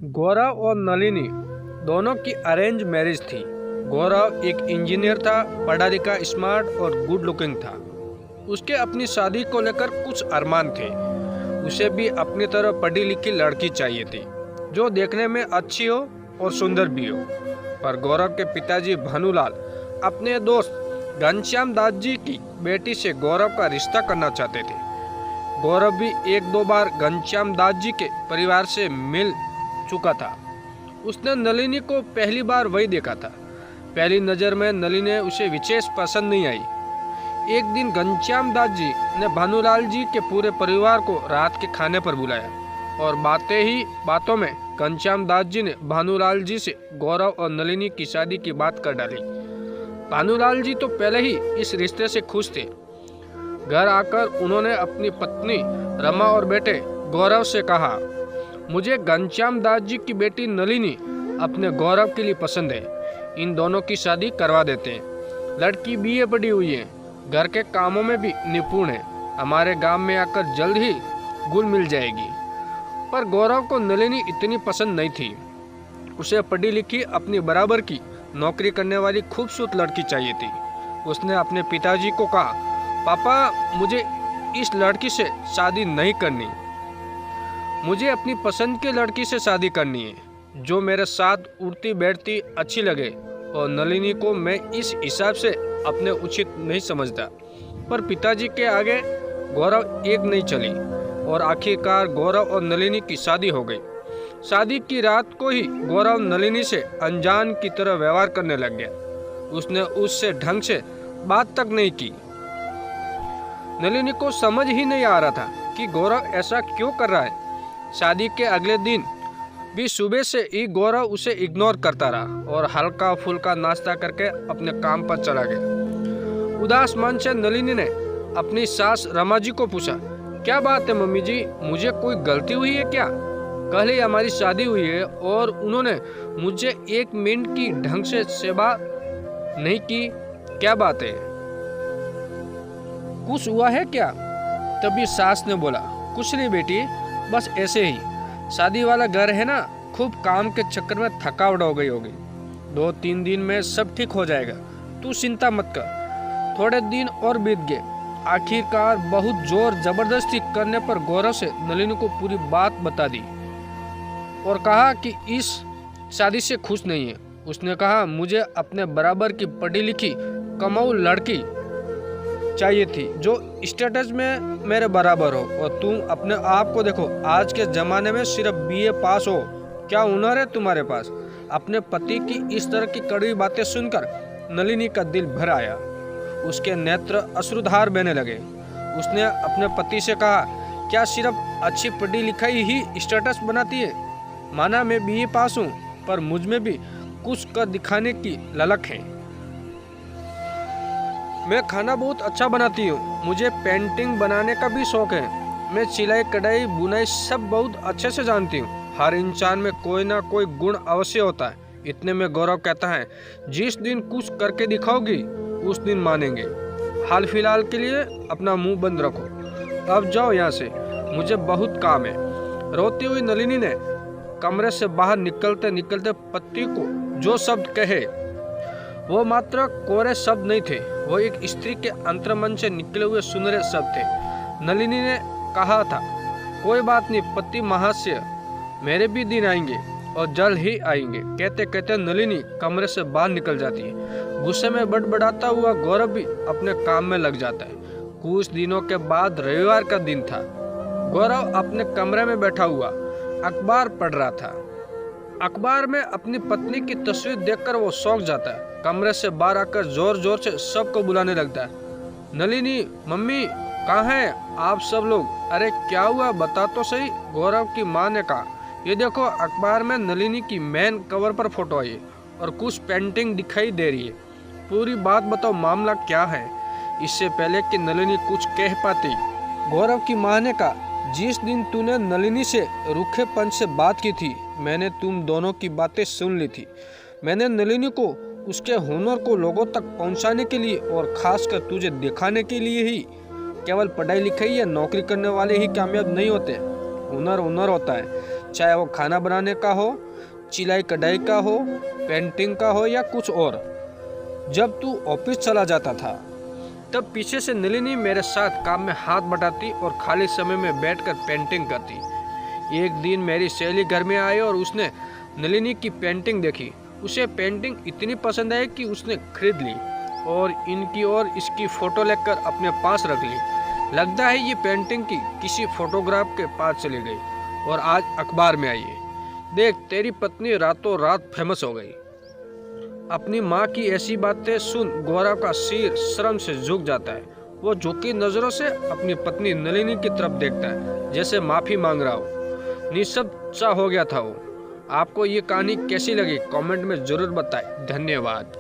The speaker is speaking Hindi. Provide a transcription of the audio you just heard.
गौरव और नलिनी दोनों की अरेंज मैरिज थी। गौरव एक इंजीनियर था, पढ़ा लिखा, स्मार्ट और गुड लुकिंग था। उसके अपनी शादी को लेकर कुछ अरमान थे। उसे भी अपनी तरह पढ़ी लिखी लड़की चाहिए थी, जो देखने में अच्छी हो और सुंदर भी हो। पर गौरव के पिताजी भानुलाल अपने दोस्त घनश्याम दास जी की बेटी से गौरव का रिश्ता करना चाहते थे। गौरव भी एक दो बार घनश्याम दास जी के परिवार से मिल चुका था। उसने नलिनी को पहली बार वही देखा था। पहली नज़र में नलिनी उसे विशेष पसंद नहीं आई। एक दिन घनश्याम दास जी ने भानुलाल जी के पूरे परिवार को रात के खाने पर बुलाया और बातें ही बातों में घनश्याम दास जी ने भानुलाल जी से गौरव और नलिनी की शादी की बात कर डाली। भानुलाल जी तो पहले ही इस रिश्ते से खुश थे। घर आकर उन्होंने अपनी पत्नी रमा और बेटे गौरव से कहा, मुझे घनश्याम दास जी की बेटी नलिनी अपने गौरव के लिए पसंद है। इन दोनों की शादी करवा देते हैं। लड़की बीए पढ़ी हुई है, घर के कामों में भी निपुण है, हमारे गांव में आकर जल्द ही घुल मिल जाएगी। पर गौरव को नलिनी इतनी पसंद नहीं थी। उसे पढ़ी लिखी, अपनी बराबर की नौकरी करने वाली खूबसूरत लड़की चाहिए थी। उसने अपने पिताजी को कहा, पापा मुझे इस लड़की से शादी नहीं करनी। मुझे अपनी पसंद की लड़की से शादी करनी है, जो मेरे साथ उठती बैठती अच्छी लगे, और नलिनी को मैं इस हिसाब से अपने उचित नहीं समझता। पर पिताजी के आगे गौरव एक नहीं चली और आखिरकार गौरव और नलिनी की शादी हो गई। शादी की रात को ही गौरव नलिनी से अनजान की तरह व्यवहार करने लग गया। उसने उससे ढंग से बात तक नहीं की। नलिनी को समझ ही नहीं आ रहा था कि गौरव ऐसा क्यों कर रहा है। शादी के अगले दिन भी सुबह से ही गौरव उसे इग्नोर करता रहा और हल्का फुल्का नाश्ता करके अपने काम पर चला गया। उदास मन से नलिनी ने अपनी सास रमा जी को पूछा, क्या बात है मम्मी जी, मुझे कोई गलती हुई है क्या? कल ही हमारी शादी हुई है और उन्होंने मुझे 1 मिनट की ढंग से सेवा नहीं की, क्या बात है? कुछ हुआ है क्या? तभी सास ने बोला, कुछ नहीं बेटी, बस ऐसे ही। शादी वाला घर है ना, खूब काम के चक्कर में थकावट हो गई होगी। 2-3 दिन में सब ठीक हो जाएगा, तू चिंता मत कर। थोड़े दिन और बीत गए। आखिरकार बहुत जोर जबरदस्ती करने पर गौरव से नलिनी को पूरी बात बता दी और कहा कि इस शादी से खुश नहीं है। उसने कहा, मुझे अपने बराबर की पढ़ी लिखी कमाऊ लड़की चाहिए थी, जो स्टेटस में मेरे बराबर हो। और तुम अपने आप को देखो, आज के ज़माने में सिर्फ बीए पास हो, क्या हुनर है तुम्हारे पास? अपने पति की इस तरह की कड़वी बातें सुनकर नलिनी का दिल भर आया। उसके नेत्र अश्रुधार बहने लगे। उसने अपने पति से कहा, क्या सिर्फ अच्छी पढ़ी लिखाई ही स्टेटस बनाती है? माना मैं बीए पास हूँ, पर मुझ में भी कुछ कर दिखाने की ललक है। मैं खाना बहुत अच्छा बनाती हूँ, मुझे पेंटिंग बनाने का भी शौक है। मैं सिलाई कढ़ाई बुनाई सब बहुत अच्छे से जानती हूँ। हर इंसान में कोई ना कोई गुण अवश्य होता है। इतने में गौरव कहता है, जिस दिन कुछ करके दिखाओगी उस दिन मानेंगे। हाल फिलहाल के लिए अपना मुंह बंद रखो, अब जाओ यहाँ से, मुझे बहुत काम है। रोती हुई नलिनी ने कमरे से बाहर निकलते निकलते पति को जो शब्द कहे वो मात्र कोरे शब्द नहीं थे, वो एक स्त्री के अंतर्मन से निकले हुए सुनहरे शब्द थे। नलिनी ने कहा था, कोई बात नहीं पति महाशय, मेरे भी दिन आएंगे और जल्द ही आएंगे। कहते कहते नलिनी कमरे से बाहर निकल जाती है। गुस्से में बड़बड़ाता हुआ गौरव भी अपने काम में लग जाता है। कुछ दिनों के बाद रविवार का दिन था। गौरव अपने कमरे में बैठा हुआ अखबार पढ़ रहा था। अखबार में अपनी पत्नी की तस्वीर देखकर वो चौंक जाता है। कमरे से बाहर आकर जोर जोर से सबको बुलाने लगता है, नलिनी, मम्मी, कहाँ हैं आप सब लोग? अरे क्या हुआ, बता तो सही। गौरव की माँ ने कहा, ये देखो अखबार में नलिनी की मेन कवर पर फोटो आई है और कुछ पेंटिंग दिखाई दे रही है। पूरी बात बताओ, मामला क्या है? इससे पहले कि नलिनी कुछ कह पाती, गौरव की माँ ने कहा, जिस दिन तूने नलिनी से रूखेपन से बात की थी, मैंने तुम दोनों की बातें सुन ली थी। मैंने नलिनी को उसके हुनर को लोगों तक पहुंचाने के लिए और खासकर तुझे दिखाने के लिए ही, केवल पढ़ाई लिखाई या नौकरी करने वाले ही कामयाब नहीं होते, हुनर हुनर होता है। चाहे वो खाना बनाने का हो, सिलाई कढ़ाई का हो, पेंटिंग का हो या कुछ और। जब तू ऑफिस चला जाता था तब पीछे से नलिनी मेरे साथ काम में हाथ बटाती और खाली समय में बैठकर पेंटिंग करती। एक दिन मेरी सहेली घर में आई और उसने नलिनी की पेंटिंग देखी। उसे पेंटिंग इतनी पसंद आई कि उसने खरीद ली और इनकी और इसकी फ़ोटो लेकर अपने पास रख ली। लगता है ये पेंटिंग की किसी फोटोग्राफ के पास चली गई और आज अखबार में आई है। देख, तेरी पत्नी रातों रात फेमस हो गई। अपनी माँ की ऐसी बातें सुन गौरव का सिर शर्म से झुक जाता है। वो झुकी नज़रों से अपनी पत्नी नलिनी की तरफ देखता है, जैसे माफ़ी मांग रहा हो। निशब्द सा हो गया था वो। आपको ये कहानी कैसी लगी कमेंट में ज़रूर बताएं। धन्यवाद।